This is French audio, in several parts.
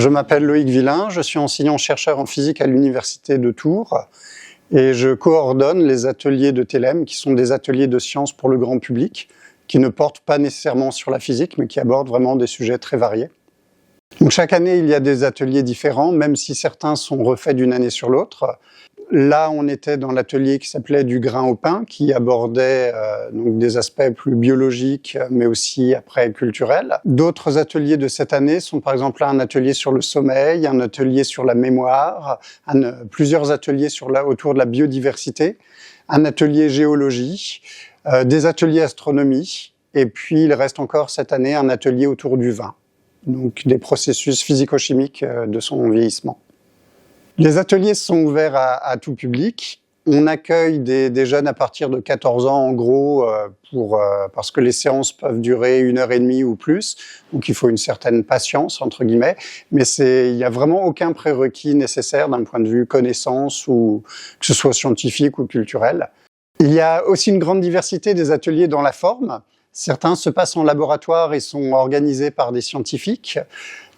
Je m'appelle Loïc Villain, je suis enseignant-chercheur en physique à l'Université de Tours et je coordonne les ateliers de TLM qui sont des ateliers de sciences pour le grand public qui ne portent pas nécessairement sur la physique mais qui abordent vraiment des sujets très variés. Donc chaque année, il y a des ateliers différents, même si certains sont refaits d'une année sur l'autre. Là, on était dans l'atelier qui s'appelait Du grain au pain, qui abordait donc des aspects plus biologiques, mais aussi après culturels. D'autres ateliers de cette année sont par exemple un atelier sur le sommeil, un atelier sur la mémoire, plusieurs ateliers autour de la biodiversité, un atelier géologie, des ateliers astronomie, et puis il reste encore cette année un atelier autour du vin, donc des processus physico-chimiques de son vieillissement. Les ateliers sont ouverts à tout public. On accueille des jeunes à partir de 14 ans en gros parce que les séances peuvent durer 1h30 ou plus. Donc il faut une certaine patience entre guillemets. Mais il n'y a vraiment aucun prérequis nécessaire d'un point de vue connaissance ou que ce soit scientifique ou culturel. Il y a aussi une grande diversité des ateliers dans la forme. Certains se passent en laboratoire et sont organisés par des scientifiques.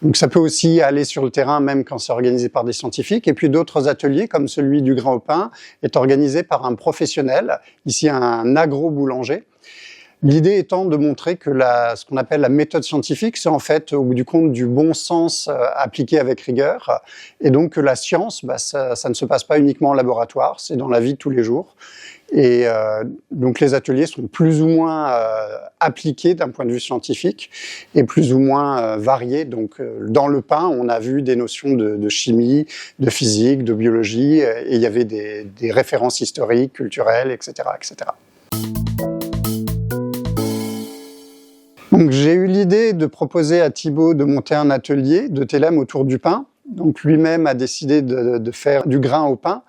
Donc ça peut aussi aller sur le terrain même quand c'est organisé par des scientifiques. Et puis d'autres ateliers, comme celui du grain au pain, est organisé par un professionnel, ici un agro-boulanger. L'idée étant de montrer que ce qu'on appelle la méthode scientifique, c'est en fait au bout du compte du bon sens appliqué avec rigueur. Et donc que la science, ça ne se passe pas uniquement en laboratoire, c'est dans la vie de tous les jours. Et donc les ateliers sont plus ou moins appliqués d'un point de vue scientifique et plus ou moins variés. Donc dans le pain, on a vu des notions de chimie, de physique, de biologie, et il y avait des références historiques, culturelles, etc., etc. Donc j'ai eu l'idée de proposer à Thibaut de monter un atelier de TLM autour du pain. Donc lui-même a décidé de faire du grain au pain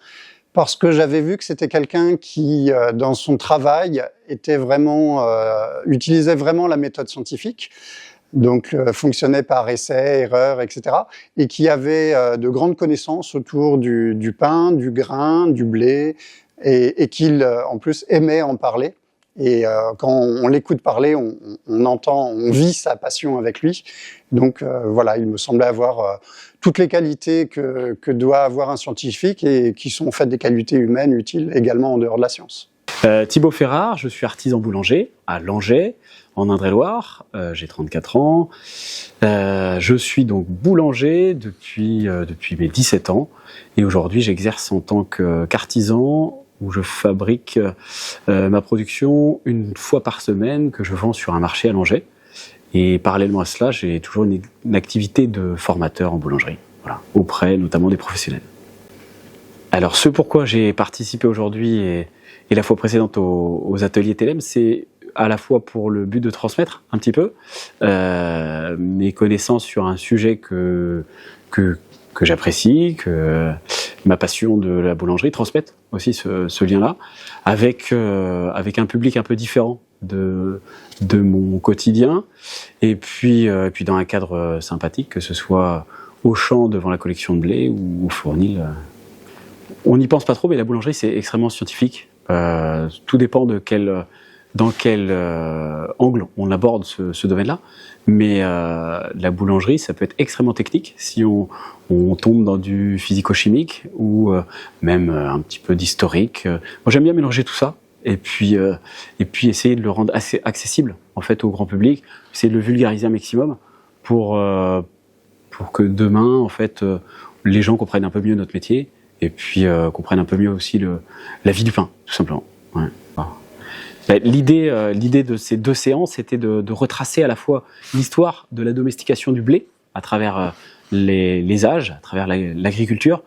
parce que j'avais vu que c'était quelqu'un qui, dans son travail, utilisait vraiment la méthode scientifique, donc fonctionnait par essai, erreur, etc., et qui avait de grandes connaissances autour du pain, du grain, du blé, et qu'il, en plus, aimait en parler. Et quand on l'écoute parler, on vit sa passion avec lui. Donc voilà, il me semblait avoir toutes les qualités que doit avoir un scientifique et qui sont en fait des qualités humaines utiles également en dehors de la science. Thibaut Ferrard, je suis artisan boulanger à Langeais, en Indre-et-Loire. J'ai 34 ans. Je suis donc boulanger depuis mes 17 ans. Et aujourd'hui, j'exerce en tant qu'artisan où je fabrique ma production une fois par semaine que je vends sur un marché à Langeais. Et parallèlement à cela, j'ai toujours une activité de formateur en boulangerie, voilà, auprès notamment des professionnels. Alors ce pourquoi j'ai participé aujourd'hui et la fois précédente aux ateliers TLM, c'est à la fois pour le but de transmettre un petit peu mes connaissances sur un sujet que j'apprécie, que ma passion de la boulangerie transmette aussi ce lien-là, avec un public un peu différent de mon quotidien, et puis dans un cadre sympathique, que ce soit au champ devant la collection de blé ou au fournil. On n'y pense pas trop, mais la boulangerie c'est extrêmement scientifique. Tout dépend dans quel angle on aborde ce domaine-là. Mais la boulangerie, ça peut être extrêmement technique si on tombe dans du physico-chimique ou même un petit peu d'historique. Moi, j'aime bien mélanger tout ça et puis essayer de le rendre assez accessible en fait au grand public, essayer de le vulgariser un maximum pour que demain, en fait, les gens comprennent un peu mieux notre métier et puis comprennent un peu mieux aussi la vie du pain, tout simplement. Ouais. L'idée de ces deux séances, c'était de retracer à la fois l'histoire de la domestication du blé à travers les âges, à travers l'agriculture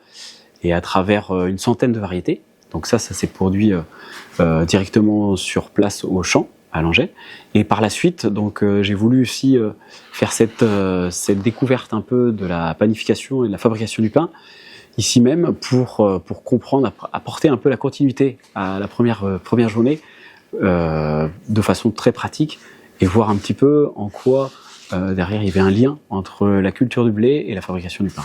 et à travers une centaine de variétés. Donc ça s'est produit directement sur place au champ à Langeais. Et par la suite, donc j'ai voulu aussi faire cette découverte un peu de la panification et de la fabrication du pain ici même pour comprendre, apporter un peu la continuité à la première journée. De façon très pratique et voir un petit peu en quoi derrière il y avait un lien entre la culture du blé et la fabrication du pain.